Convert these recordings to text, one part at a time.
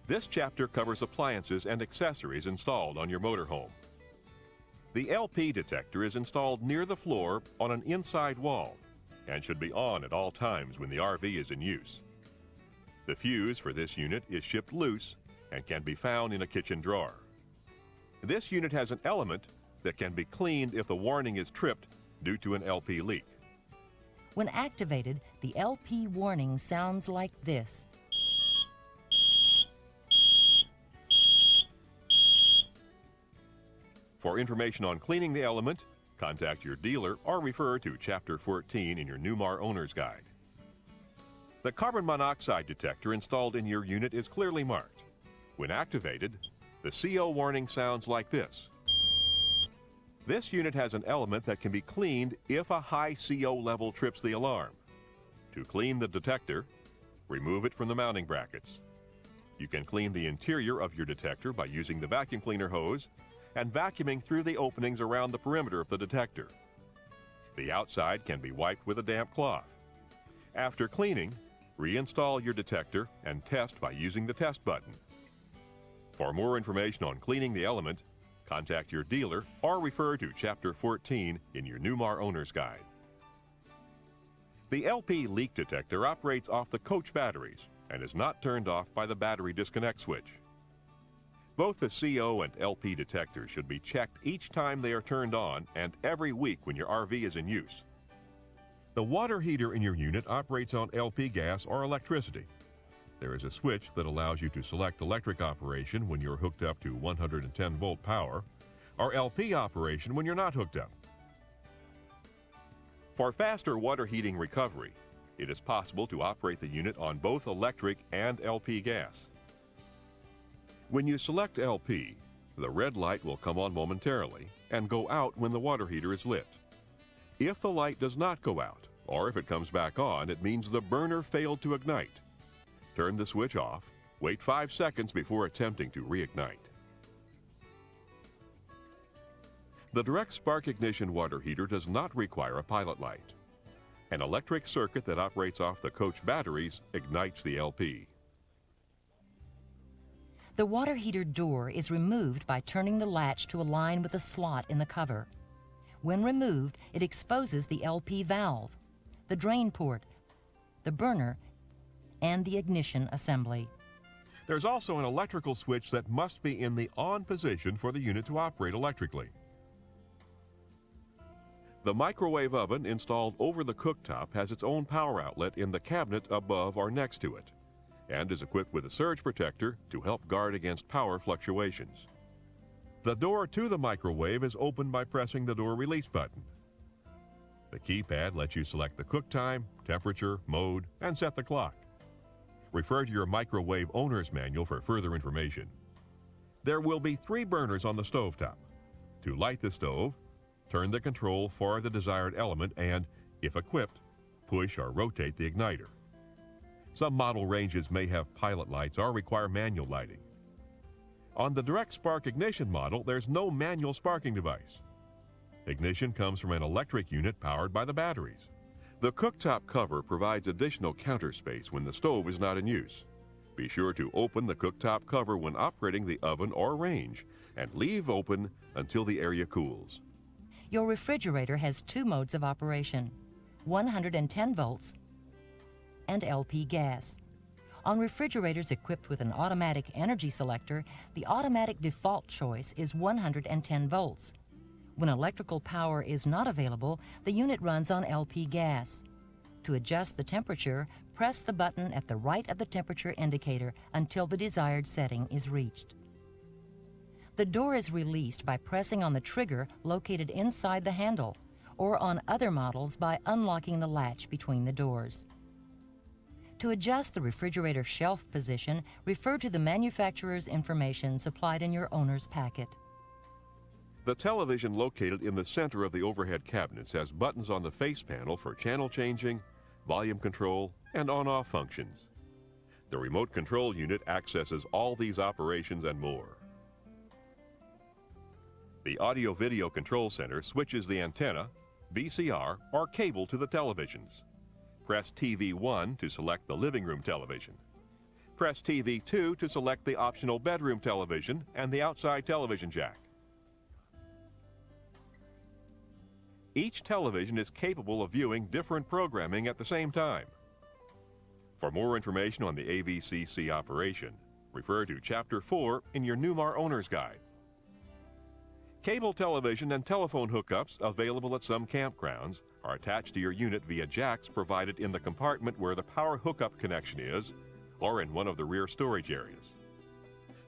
This chapter covers appliances and accessories installed on your motorhome. The LP detector is installed near the floor on an inside wall and should be on at all times when the RV is in use. The fuse for this unit is shipped loose and can be found in a kitchen drawer. This unit has an element that can be cleaned if the warning is tripped due to an LP leak. When activated, the LP warning sounds like this. For information on cleaning the element, contact your dealer or refer to Chapter 14 in your Newmar Owner's Guide. The carbon monoxide detector installed in your unit is clearly marked. When activated, the CO warning sounds like this. This unit has an element that can be cleaned if a high CO level trips the alarm. To clean the detector, remove it from the mounting brackets. You can clean the interior of your detector by using the vacuum cleaner hose and vacuuming through the openings around the perimeter of the detector. The outside can be wiped with a damp cloth. After cleaning, reinstall your detector and test by using the test button. For more information on cleaning the element, contact your dealer or refer to Chapter 14 in your Newmar Owner's Guide. The LP leak detector operates off the coach batteries and is not turned off by the battery disconnect switch. Both the CO and LP detectors should be checked each time they are turned on and every week when your RV is in use. The water heater in your unit operates on LP gas or electricity. There is a switch that allows you to select electric operation when you're hooked up to 110-volt power, or LP operation when you're not hooked up. For faster water heating recovery, it is possible to operate the unit on both electric and LP gas. When you select LP, the red light will come on momentarily and go out when the water heater is lit. If the light does not go out, or if it comes back on, it means the burner failed to ignite. Turn the switch off, wait 5 seconds before attempting to reignite. The direct spark ignition water heater does not require a pilot light. An electric circuit that operates off the coach batteries ignites the LP. The water heater door is removed by turning the latch to align with a slot in the cover. When removed, it exposes the LP valve, the drain port, the burner, and the ignition assembly. There's also an electrical switch that must be in the on position for the unit to operate electrically. The microwave oven installed over the cooktop has its own power outlet in the cabinet above or next to it, and is equipped with a surge protector to help guard against power fluctuations. The door to the microwave is opened by pressing the door release button. The keypad lets you select the cook time, temperature, mode, and set the clock. Refer to your microwave owner's manual for further information. There will be 3 burners on the stovetop. To light the stove, turn the control for the desired element and, if equipped, push or rotate the igniter. Some model ranges may have pilot lights or require manual lighting. On the direct spark ignition model, there's no manual sparking device. Ignition comes from an electric unit powered by the batteries. The cooktop cover provides additional counter space when the stove is not in use. Be sure to open the cooktop cover when operating the oven or range and leave open until the area cools. Your refrigerator has 2 modes of operation, 110 volts and LP gas. On refrigerators equipped with an automatic energy selector, the automatic default choice is 110 volts. When electrical power is not available, the unit runs on LP gas. To adjust the temperature, press the button at the right of the temperature indicator until the desired setting is reached. The door is released by pressing on the trigger located inside the handle, or on other models by unlocking the latch between the doors. To adjust the refrigerator shelf position, refer to the manufacturer's information supplied in your owner's packet. The television located in the center of the overhead cabinets has buttons on the face panel for channel changing, volume control, and on-off functions. The remote control unit accesses all these operations and more. The audio-video control center switches the antenna, VCR, or cable to the televisions. Press TV 1 to select the living room television. Press TV 2 to select the optional bedroom television and the outside television jack. Each television is capable of viewing different programming at the same time. For more information on the AVCC operation, refer to Chapter 4 in your Newmar Owner's Guide. Cable television and telephone hookups available at some campgrounds are attached to your unit via jacks provided in the compartment where the power hookup connection is, or in one of the rear storage areas.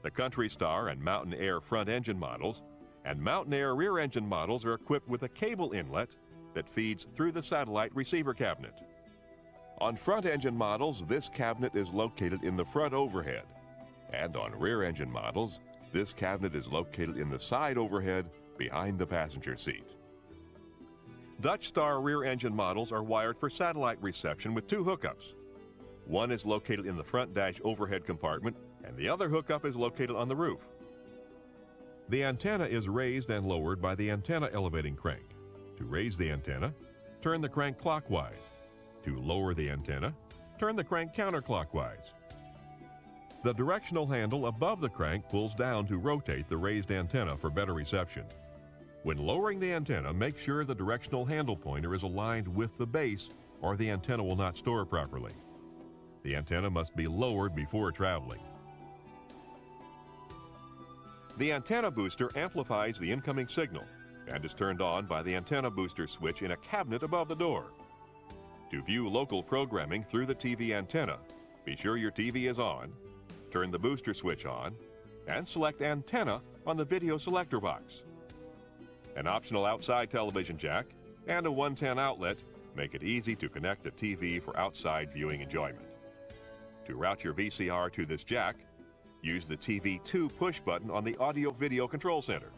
The Country Star and Mountain Air front engine models and Mountain Air rear engine models are equipped with a cable inlet that feeds through the satellite receiver cabinet. On front engine models, this cabinet is located in the front overhead, and on rear engine models, this cabinet is located in the side overhead behind the passenger seat. Dutch Star rear engine models are wired for satellite reception with two hookups. One is located in the front dash overhead compartment, and the other hookup is located on the roof. The antenna is raised and lowered by the antenna elevating crank. To raise the antenna, turn the crank clockwise. To lower the antenna, turn the crank counterclockwise. The directional handle above the crank pulls down to rotate the raised antenna for better reception. When lowering the antenna, make sure the directional handle pointer is aligned with the base or the antenna will not store properly. The antenna must be lowered before traveling. The antenna booster amplifies the incoming signal and is turned on by the antenna booster switch in a cabinet above the door. To view local programming through the TV antenna, be sure your TV is on, turn the booster switch on, and select Antenna on the video selector box. An optional outside television jack and a 110 outlet make it easy to connect the TV for outside viewing enjoyment. To route your VCR to this jack, use the TV 2 push button on the audio-video control center.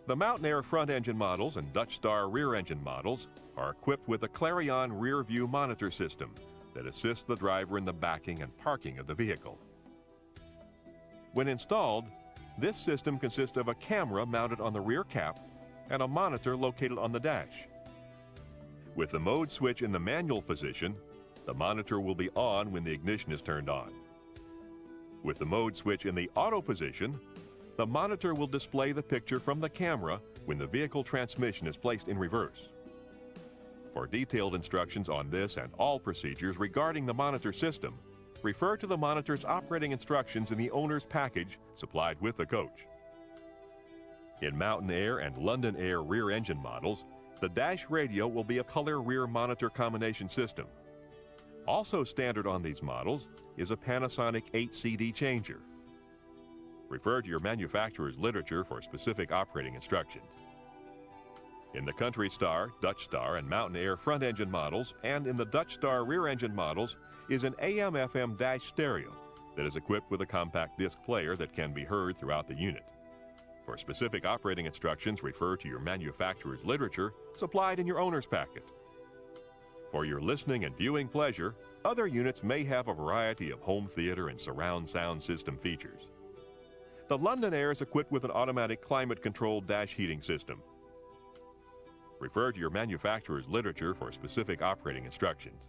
The Mountain Air front engine models and Dutch Star rear engine models are equipped with a Clarion rear view monitor system that assists the driver in the backing and parking of the vehicle. When installed, this system consists of a camera mounted on the rear cap and a monitor located on the dash. With the mode switch in the manual position, the monitor will be on when the ignition is turned on. With the mode switch in the auto position, the monitor will display the picture from the camera when the vehicle transmission is placed in reverse. For detailed instructions on this and all procedures regarding the monitor system, refer to the monitor's operating instructions in the owner's package supplied with the coach. In Mountain Air and London Air rear engine models, the dash radio will be a color rear monitor combination system. Also standard on these models is a Panasonic 8 CD changer. Refer to your manufacturer's literature for specific operating instructions. In the Country Star, Dutch Star, and Mountain Air front engine models, and in the Dutch Star rear engine models, is an AM/FM dash stereo that is equipped with a compact disc player that can be heard throughout the unit. For specific operating instructions, refer to your manufacturer's literature supplied in your owner's packet. For your listening and viewing pleasure, other units may have a variety of home theater and surround sound system features. The London Air is equipped with an automatic climate-controlled dash heating system. Refer to your manufacturer's literature for specific operating instructions.